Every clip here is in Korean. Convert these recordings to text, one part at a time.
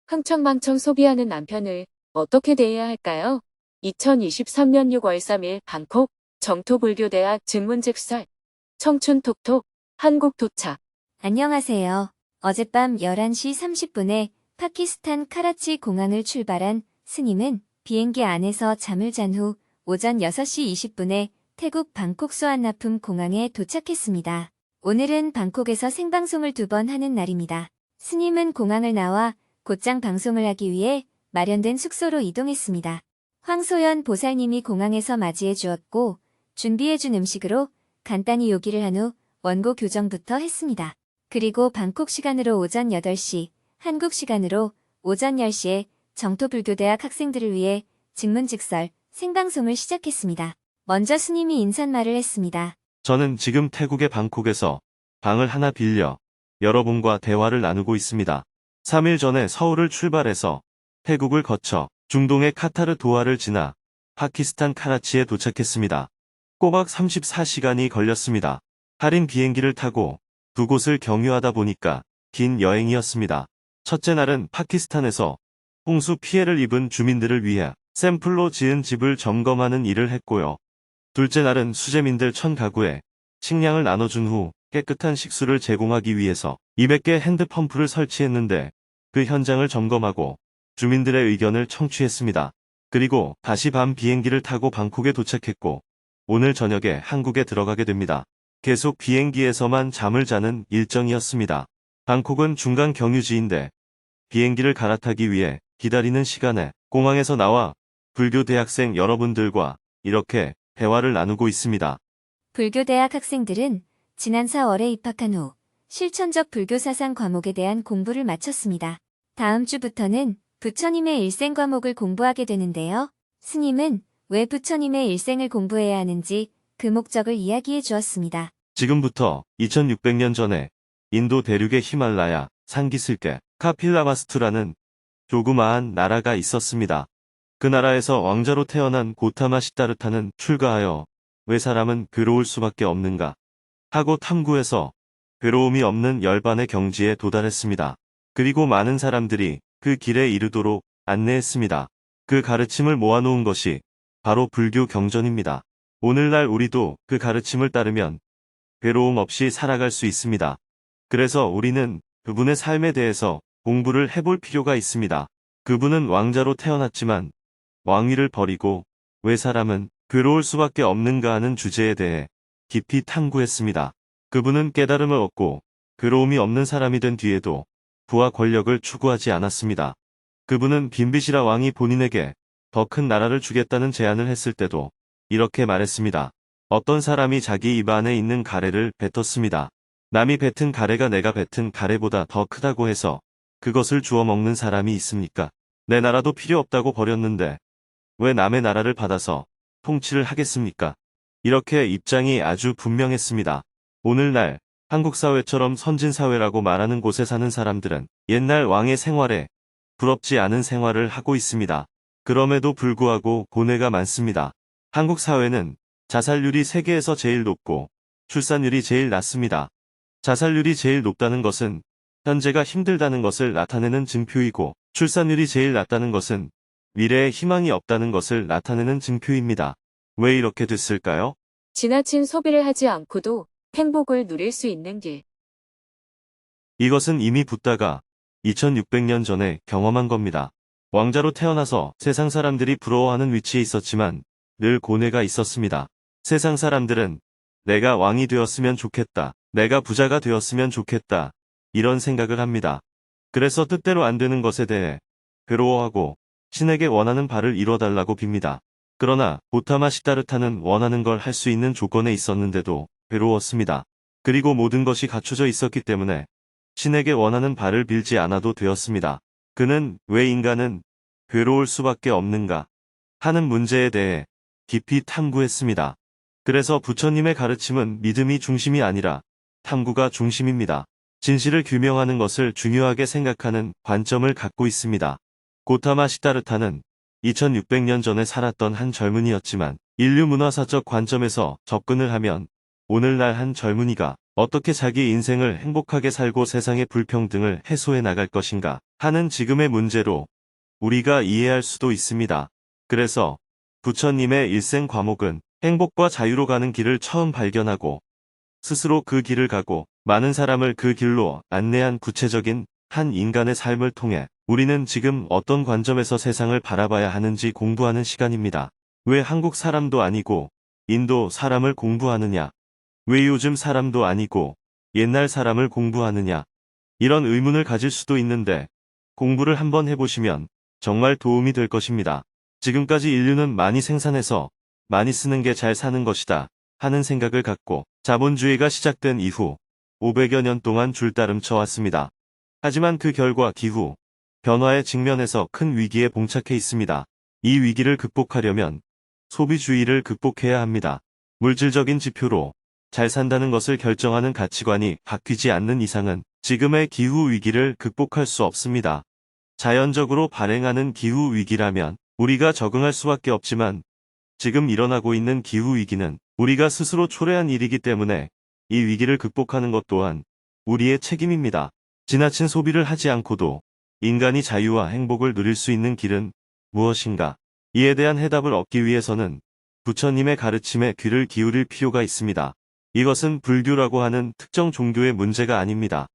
흥청망청 소비하는 남편을 어떻게 대해야 할까요? 2023년 6월 3일 방콕 정토불교대학 증문즉설 청춘 톡톡 한국 도착. 안녕하세요. 어젯밤 11시 30분에 파키스탄 카라치 공항을 출발한 스님은 비행기 안에서 잠을 잔 후 오전 6시 20분에 태국 방콕 수완나품 공항에 도착했습니다. 오늘은 방콕에서 생방송을 2번 하는 날입니다. 스님은 공항을 나와 곧장 방송을 하기 위해 마련된 숙소로 이동했습니다. 황소연 보살님이 공항에서 맞이해 주었고 준비해준 음식으로 간단히 요기를 한 후 원고 교정부터 했습니다. 그리고 방콕 시간으로 오전 8시, 한국 시간으로 오전 10시에 정토불교대학 학생들을 위해 증문즉설 생방송을 시작했습니다. 먼저 스님이 인사말을 했습니다. 저는 지금 태국의 방콕에서 방을 하나 빌려 여러분과 대화를 나누고 있습니다. 3일 전에 서울을 출발해서 태국을 거쳐 중동의 카타르 도하를 지나 파키스탄 카라치에 도착했습니다. 꼬박 34시간이 걸렸습니다. 할인 비행기를 타고 두 곳을 경유하다 보니까 긴 여행이었습니다. 첫째 날은 파키스탄에서 홍수 피해를 입은 주민들을 위해 샘플로 지은 집을 점검하는 일을 했고요. 둘째 날은 수재민들 1000가구에 식량을 나눠준 후 깨끗한 식수를 제공하기 위해서 200개 핸드펌프를 설치했는데 그 현장을 점검하고 주민들의 의견을 청취했습니다. 그리고 다시 밤 비행기를 타고 방콕에 도착했고 오늘 저녁에 한국에 들어가게 됩니다. 계속 비행기에서만 잠을 자는 일정이었습니다. 방콕은 중간 경유지인데 비행기를 갈아타기 위해 기다리는 시간에 공항에서 나와 불교 대학생 여러분들과 이렇게 대화를 나누고 있습니다. 불교대학 학생들은 지난 4월에 입학한 후 실천적 불교사상 과목에 대한 공부를 마쳤습니다. 다음 주부터는 부처님의 일생 과목을 공부하게 되는데요. 스님은 왜 부처님의 일생을 공부해야 하는지 그 목적을 이야기해 주었습니다. 지금부터 2600년 전에 인도 대륙의 히말라야 상기슬계 카필라마스투라는 조그마한 나라가 있었습니다. 그 나라에서 왕자로 태어난 고타마 시다르타는 출가하여 왜 사람은 괴로울 수밖에 없는가 하고 탐구해서 괴로움이 없는 열반의 경지에 도달했습니다. 그리고 많은 사람들이 그 길에 이르도록 안내했습니다. 그 가르침을 모아놓은 것이 바로 불교 경전입니다. 오늘날 우리도 그 가르침을 따르면 괴로움 없이 살아갈 수 있습니다. 그래서 우리는 그분의 삶에 대해서 공부를 해볼 필요가 있습니다. 그분은 왕자로 태어났지만 왕위를 버리고 왜 사람은 괴로울 수밖에 없는가 하는 주제에 대해 깊이 탐구했습니다. 그분은 깨달음을 얻고 괴로움이 없는 사람이 된 뒤에도 부와 권력을 추구하지 않았습니다. 그분은 빈비시라 왕이 본인에게 더 큰 나라를 주겠다는 제안을 했을 때도 이렇게 말했습니다. 어떤 사람이 자기 입 안에 있는 가래를 뱉었습니다. 남이 뱉은 가래가 내가 뱉은 가래보다 더 크다고 해서 그것을 주워 먹는 사람이 있습니까? 내 나라도 필요 없다고 버렸는데 왜 남의 나라를 받아서 통치를 하겠습니까? 이렇게 입장이 아주 분명했습니다. 오늘날 한국 사회처럼 선진사회라고 말하는 곳에 사는 사람들은 옛날 왕의 생활에 부럽지 않은 생활을 하고 있습니다. 그럼에도 불구하고 고뇌가 많습니다. 한국 사회는 자살률이 세계에서 제일 높고 출산율이 제일 낮습니다. 자살률이 제일 높다는 것은 현재가 힘들다는 것을 나타내는 증표이고 출산율이 제일 낮다는 것은 미래에 희망이 없다는 것을 나타내는 증표입니다. 왜 이렇게 됐을까요? 지나친 소비를 하지 않고도 행복을 누릴 수 있는 길. 이것은 이미 붓다가 2600년 전에 경험한 겁니다. 왕자로 태어나서 세상 사람들이 부러워하는 위치에 있었지만 늘 고뇌가 있었습니다. 세상 사람들은 내가 왕이 되었으면 좋겠다, 내가 부자가 되었으면 좋겠다, 이런 생각을 합니다. 그래서 뜻대로 안 되는 것에 대해 괴로워하고 신에게 원하는 바를 이뤄달라고 빕니다. 그러나 고타마 시다르타는 원하는 걸 할 수 있는 조건에 있었는데도 괴로웠습니다. 그리고 모든 것이 갖춰져 있었기 때문에 신에게 원하는 바를 빌지 않아도 되었습니다. 그는 왜 인간은 괴로울 수밖에 없는가 하는 문제에 대해 깊이 탐구했습니다. 그래서 부처님의 가르침은 믿음이 중심이 아니라 탐구가 중심입니다. 진실을 규명하는 것을 중요하게 생각하는 관점을 갖고 있습니다. 고타마 시다르타는 2600년 전에 살았던 한 젊은이였지만 인류 문화사적 관점에서 접근을 하면 오늘날 한 젊은이가 어떻게 자기 인생을 행복하게 살고 세상의 불평등을 해소해 나갈 것인가 하는 지금의 문제로 우리가 이해할 수도 있습니다. 그래서 부처님의 일생 과목은 행복과 자유로 가는 길을 처음 발견하고 스스로 그 길을 가고 많은 사람을 그 길로 안내한 구체적인 한 인간의 삶을 통해 우리는 지금 어떤 관점에서 세상을 바라봐야 하는지 공부하는 시간입니다. 왜 한국 사람도 아니고 인도 사람을 공부하느냐? 왜 요즘 사람도 아니고 옛날 사람을 공부하느냐? 이런 의문을 가질 수도 있는데 공부를 한번 해보시면 정말 도움이 될 것입니다. 지금까지 인류는 많이 생산해서 많이 쓰는 게 잘 사는 것이다 하는 생각을 갖고 자본주의가 시작된 이후 500여 년 동안 줄따름쳐 왔습니다. 하지만 그 결과 기후 변화에 직면해서 큰 위기에 봉착해 있습니다. 이 위기를 극복하려면 소비주의를 극복해야 합니다. 물질적인 지표로 잘 산다는 것을 결정하는 가치관이 바뀌지 않는 이상은 지금의 기후 위기를 극복할 수 없습니다. 자연적으로 발행하는 기후 위기라면 우리가 적응할 수밖에 없지만 지금 일어나고 있는 기후 위기는 우리가 스스로 초래한 일이기 때문에 이 위기를 극복하는 것 또한 우리의 책임입니다. 지나친 소비를 하지 않고도 인간이 자유와 행복을 누릴 수 있는 길은 무엇인가? 이에 대한 해답을 얻기 위해서는 부처님의 가르침에 귀를 기울일 필요가 있습니다. 이것은 불교라고 하는 특정 종교의 문제가 아닙니다.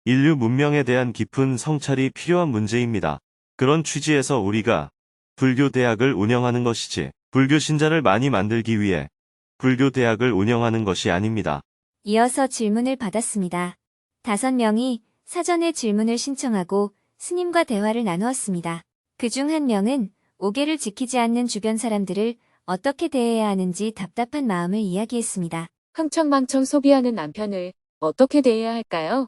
인류 문명에 대한 깊은 성찰이 필요한 문제입니다. 그런 취지에서 우리가 불교 대학을 운영하는 것이지 불교 신자를 많이 만들기 위해 불교 대학을 운영하는 것이 아닙니다. 이어서 질문을 받았습니다. 5명이 사전에 질문을 신청하고 스님과 대화를 나누었습니다. 그중 한 명은 5계를 지키지 않는 주변 사람들을 어떻게 대해야 하는지 답답한 마음을 이야기했습니다. 흥청망청 소비하는 남편을 어떻게 대해야 할까요?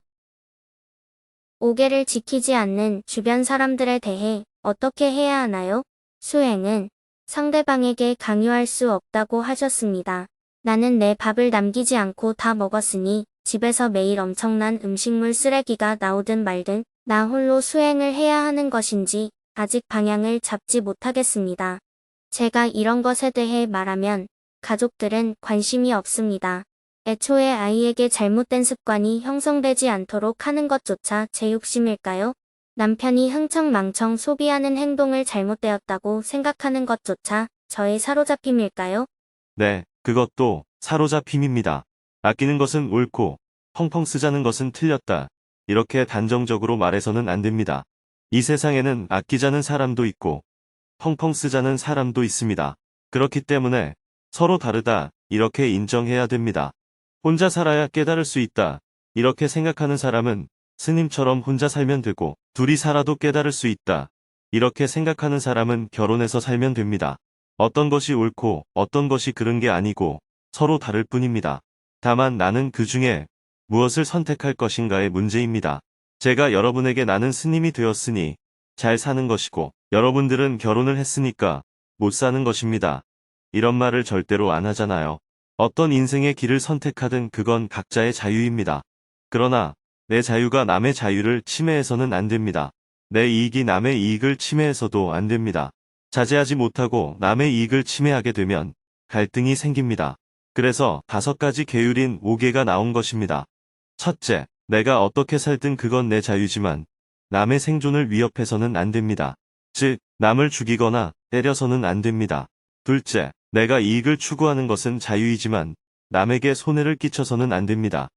5계를 지키지 않는 주변 사람들에 대해 어떻게 해야 하나요? 수행은 상대방에게 강요할 수 없다고 하셨습니다. 나는 내 밥을 남기지 않고 다 먹었으니 집에서 매일 엄청난 음식물 쓰레기가 나오든 말든 나 홀로 수행을 해야 하는 것인지 아직 방향을 잡지 못하겠습니다. 제가 이런 것에 대해 말하면 가족들은 관심이 없습니다. 애초에 아이에게 잘못된 습관이 형성되지 않도록 하는 것조차 제 욕심일까요? 남편이 흥청망청 소비하는 행동을 잘못되었다고 생각하는 것조차 저의 사로잡힘일까요? 네, 그것도 사로잡힘입니다. 아끼는 것은 옳고 펑펑 쓰자는 것은 틀렸다. 이렇게 단정적으로 말해서는 안 됩니다. 이 세상에는 아끼자는 사람도 있고 펑펑 쓰자는 사람도 있습니다. 그렇기 때문에 서로 다르다 이렇게 인정해야 됩니다. 혼자 살아야 깨달을 수 있다. 이렇게 생각하는 사람은 스님처럼 혼자 살면 되고 둘이 살아도 깨달을 수 있다. 이렇게 생각하는 사람은 결혼해서 살면 됩니다. 어떤 것이 옳고 어떤 것이 그른 게 아니고 서로 다를 뿐입니다. 다만 나는 그 중에 무엇을 선택할 것인가의 문제입니다. 제가 여러분에게 나는 스님이 되었으니 잘 사는 것이고 여러분들은 결혼을 했으니까 못 사는 것입니다. 이런 말을 절대로 안 하잖아요. 어떤 인생의 길을 선택하든 그건 각자의 자유입니다. 그러나 내 자유가 남의 자유를 침해해서는 안 됩니다. 내 이익이 남의 이익을 침해해서도 안 됩니다. 자제하지 못하고 남의 이익을 침해하게 되면 갈등이 생깁니다. 그래서 5가지 계율인 5계가 나온 것입니다. 첫째, 내가 어떻게 살든 그건 내 자유지만 남의 생존을 위협해서는 안 됩니다. 즉, 남을 죽이거나 때려서는 안 됩니다. 둘째, 내가 이익을 추구하는 것은 자유이지만 남에게 손해를 끼쳐서는 안 됩니다.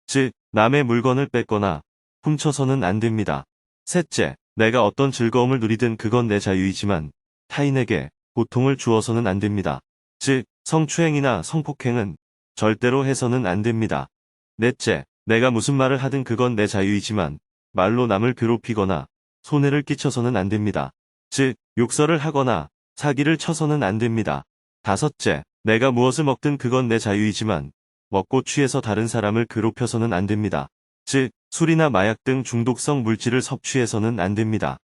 즉, 남의 물건을 뺏거나 훔쳐서는 안 됩니다. 셋째, 내가 어떤 즐거움을 누리든 그건 내 자유이지만 타인에게 고통을 주어서는 안 됩니다. 즉, 성추행이나 성폭행은 절대로 해서는 안 됩니다. 넷째, 내가 무슨 말을 하든 그건 내 자유이지만 말로 남을 괴롭히거나 손해를 끼쳐서는 안 됩니다. 즉, 욕설을 하거나 사기를 쳐서는 안 됩니다. 다섯째, 내가 무엇을 먹든 그건 내 자유이지만 먹고 취해서 다른 사람을 괴롭혀서는 안 됩니다. 즉, 술이나 마약 등 중독성 물질을 섭취해서는 안 됩니다.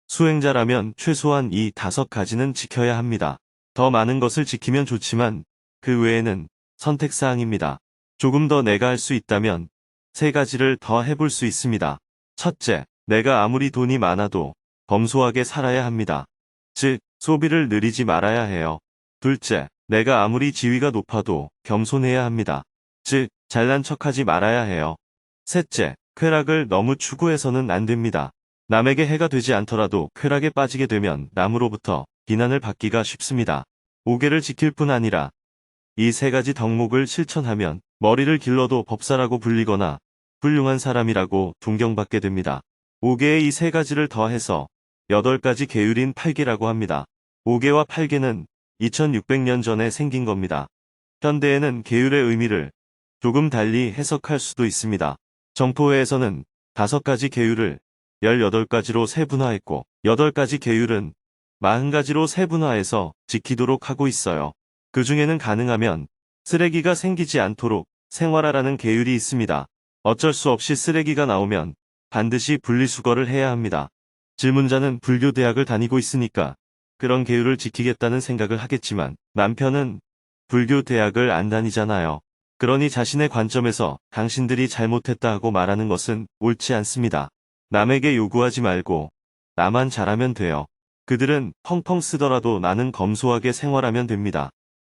수행자라면 최소한 이 5가지는 지켜야 합니다. 더 많은 것을 지키면 좋지만 그 외에는 선택사항입니다. 조금 더 내가 할 수 있다면 세 가지를 더 해볼 수 있습니다. 첫째, 내가 아무리 돈이 많아도 검소하게 살아야 합니다. 즉, 소비를 늘리지 말아야 해요. 둘째, 내가 아무리 지위가 높아도 겸손해야 합니다. 즉, 잘난 척하지 말아야 해요. 셋째, 쾌락을 너무 추구해서는 안 됩니다. 남에게 해가 되지 않더라도 쾌락에 빠지게 되면 남으로부터 비난을 받기가 쉽습니다. 오개를 지킬 뿐 아니라 이 세 가지 덕목을 실천하면 머리를 길러도 법사라고 불리거나 훌륭한 사람이라고 존경받게 됩니다. 오개의 이 세 가지를 더해서 8가지 계율인 8개라고 합니다. 5개와 8개는 2600년 전에 생긴 겁니다. 현대에는 계율의 의미를 조금 달리 해석할 수도 있습니다. 정포회에서는 5가지 계율을 18가지로 세분화했고 8가지 계율은 40가지로 세분화해서 지키도록 하고 있어요. 그 중에는 가능하면 쓰레기가 생기지 않도록 생활하라는 계율이 있습니다. 어쩔 수 없이 쓰레기가 나오면 반드시 분리수거를 해야 합니다. 질문자는 불교 대학을 다니고 있으니까 그런 계율을 지키겠다는 생각을 하겠지만 남편은 불교 대학을 안 다니잖아요. 그러니 자신의 관점에서 당신들이 잘못했다 하고 말하는 것은 옳지 않습니다. 남에게 요구하지 말고 나만 잘하면 돼요. 그들은 펑펑 쓰더라도 나는 검소하게 생활하면 됩니다.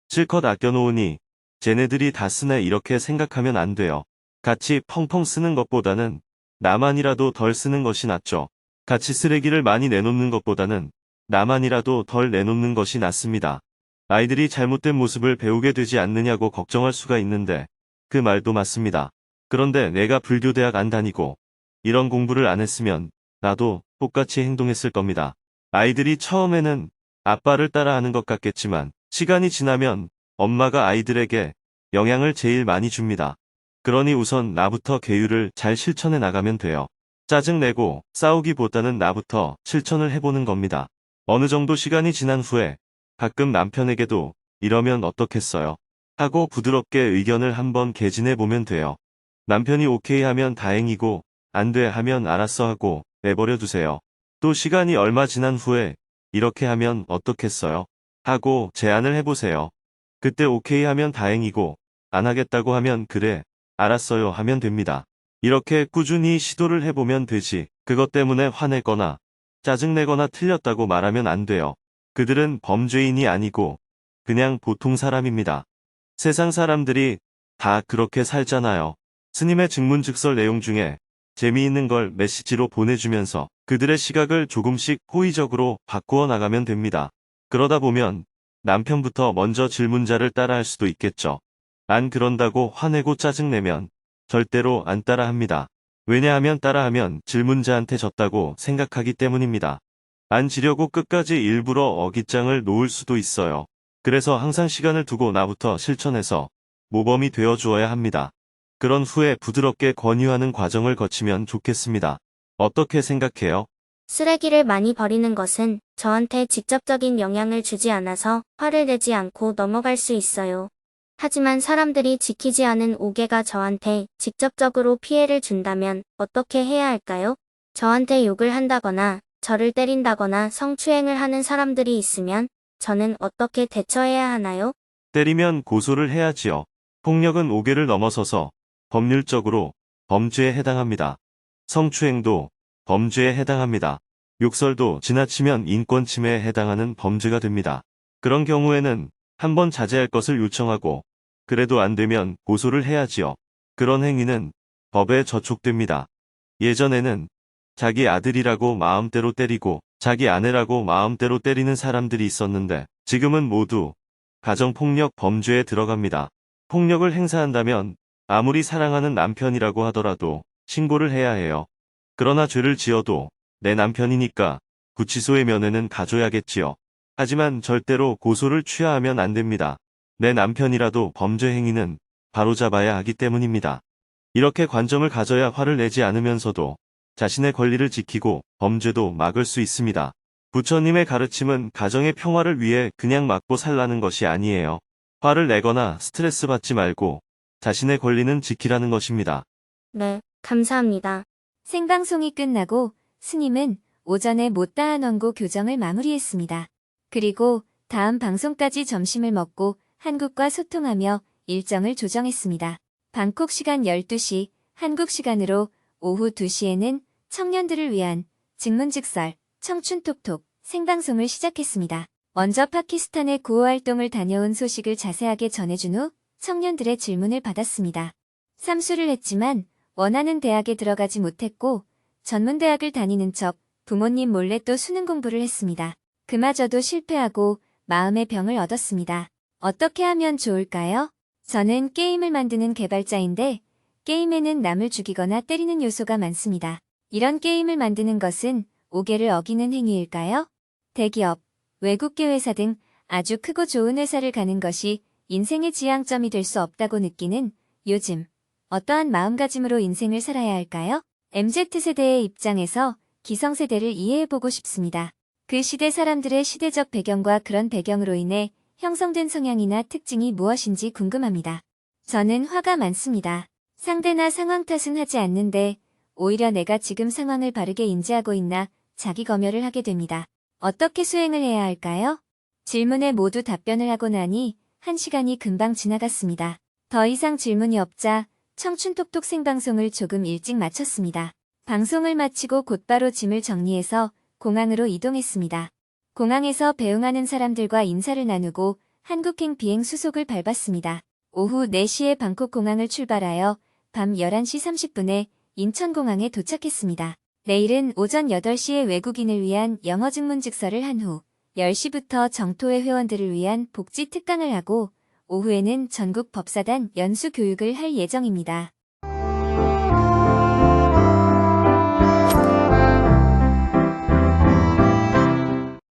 실컷 아껴놓으니 쟤네들이 다 쓰네 이렇게 생각하면 안 돼요. 같이 펑펑 쓰는 것보다는 나만이라도 덜 쓰는 것이 낫죠. 같이 쓰레기를 많이 내놓는 것보다는 나만이라도 덜 내놓는 것이 낫습니다. 아이들이 잘못된 모습을 배우게 되지 않느냐고 걱정할 수가 있는데 그 말도 맞습니다. 그런데 내가 불교대학 안 다니고 이런 공부를 안 했으면 나도 똑같이 행동했을 겁니다. 아이들이 처음에는 아빠를 따라하는 것 같겠지만 시간이 지나면 엄마가 아이들에게 영향을 제일 많이 줍니다. 그러니 우선 나부터 계율을 잘 실천해 나가면 돼요. 짜증내고 싸우기보다는 나부터 실천을 해보는 겁니다. 어느 정도 시간이 지난 후에 가끔 남편에게도 이러면 어떻겠어요? 하고 부드럽게 의견을 한번 개진해 보면 돼요. 남편이 오케이 하면 다행이고 안 돼 하면 알았어 하고 내버려 두세요. 또 시간이 얼마 지난 후에 이렇게 하면 어떻겠어요? 하고 제안을 해보세요. 그때 오케이 하면 다행이고 안 하겠다고 하면 그래, 알았어요 하면 됩니다. 이렇게 꾸준히 시도를 해보면 되지 그것 때문에 화내거나 짜증내거나 틀렸다고 말하면 안 돼요. 그들은 범죄인이 아니고 그냥 보통 사람입니다. 세상 사람들이 다 그렇게 살잖아요. 스님의 증문즉설 내용 중에 재미있는 걸 메시지로 보내주면서 그들의 시각을 조금씩 호의적으로 바꾸어 나가면 됩니다. 그러다 보면 남편부터 먼저 질문자를 따라할 수도 있겠죠. 안 그런다고 화내고 짜증내면 절대로 안 따라합니다. 왜냐하면 따라하면 질문자한테 졌다고 생각하기 때문입니다. 안 지려고 끝까지 일부러 어깃장을 놓을 수도 있어요. 그래서 항상 시간을 두고 나부터 실천해서 모범이 되어 주어야 합니다. 그런 후에 부드럽게 권유하는 과정을 거치면 좋겠습니다. 어떻게 생각해요? 쓰레기를 많이 버리는 것은 저한테 직접적인 영향을 주지 않아서 화를 내지 않고 넘어갈 수 있어요. 하지만 사람들이 지키지 않은 5개가 저한테 직접적으로 피해를 준다면 어떻게 해야 할까요? 저한테 욕을 한다거나 저를 때린다거나 성추행을 하는 사람들이 있으면 저는 어떻게 대처해야 하나요? 때리면 고소를 해야지요. 폭력은 5개를 넘어서서 법률적으로 범죄에 해당합니다. 성추행도 범죄에 해당합니다. 욕설도 지나치면 인권침해에 해당하는 범죄가 됩니다. 그런 경우에는 한번 자제할 것을 요청하고 그래도 안 되면 고소를 해야지요. 그런 행위는 법에 저촉됩니다. 예전에는 자기 아들이라고 마음대로 때리고 자기 아내라고 마음대로 때리는 사람들이 있었는데 지금은 모두 가정폭력 범죄에 들어갑니다. 폭력을 행사한다면 아무리 사랑하는 남편이라고 하더라도 신고를 해야 해요. 그러나 죄를 지어도 내 남편이니까 구치소의 면회는 가줘야겠지요. 하지만 절대로 고소를 취하하면 안 됩니다. 내 남편이라도 범죄 행위는 바로잡아야 하기 때문입니다. 이렇게 관점을 가져야 화를 내지 않으면서도 자신의 권리를 지키고 범죄도 막을 수 있습니다. 부처님의 가르침은 가정의 평화를 위해 그냥 맞고 살라는 것이 아니에요. 화를 내거나 스트레스 받지 말고 자신의 권리는 지키라는 것입니다. 네, 감사합니다. 생방송이 끝나고 스님은 오전에 못다한 원고 교정을 마무리했습니다. 그리고 다음 방송까지 점심을 먹고 한국과 소통하며 일정을 조정했습니다. 방콕 시간 12시 한국 시간으로 오후 2시에는 청년들을 위한 증문즉설, 청춘톡톡 생방송을 시작했습니다. 먼저 파키스탄의 구호 활동을 다녀온 소식을 자세하게 전해준 후 청년들의 질문을 받았습니다. 삼수를 했지만 원하는 대학에 들어가지 못했고 전문대학을 다니는 척 부모님 몰래 또 수능 공부를 했습니다. 그마저도 실패하고 마음의 병을 얻었습니다. 어떻게 하면 좋을까요? 저는 게임을 만드는 개발자인데 게임에는 남을 죽이거나 때리는 요소가 많습니다. 이런 게임을 만드는 것은 5개를 어기는 행위일까요? 대기업, 외국계 회사 등 아주 크고 좋은 회사를 가는 것이 인생의 지향점이 될 수 없다고 느끼는 요즘 어떠한 마음가짐으로 인생을 살아야 할까요? MZ세대의 입장에서 기성세대를 이해해보고 싶습니다. 그 시대 사람들의 시대적 배경과 그런 배경으로 인해 형성된 성향이나 특징이 무엇인지 궁금합니다. 저는 화가 많습니다. 상대나 상황 탓은 하지 않는데 오히려 내가 지금 상황을 바르게 인지하고 있나 자기 검열을 하게 됩니다. 어떻게 수행을 해야 할까요? 질문에 모두 답변을 하고 나니 1시간이 금방 지나갔습니다. 더 이상 질문이 없자 청춘톡톡 생방송을 조금 일찍 마쳤습니다. 방송을 마치고 곧바로 짐을 정리해서 공항으로 이동했습니다. 공항에서 배웅하는 사람들과 인사를 나누고 한국행 비행 수속을 밟았습니다. 오후 4시에 방콕 공항을 출발하여 밤 11시 30분에 인천공항에 도착했습니다. 내일은 오전 8시에 외국인을 위한 영어 증문즉설을 한 후 10시부터 정토회 회원들을 위한 복지 특강을 하고 오후에는 전국 법사단 연수 교육을 할 예정입니다.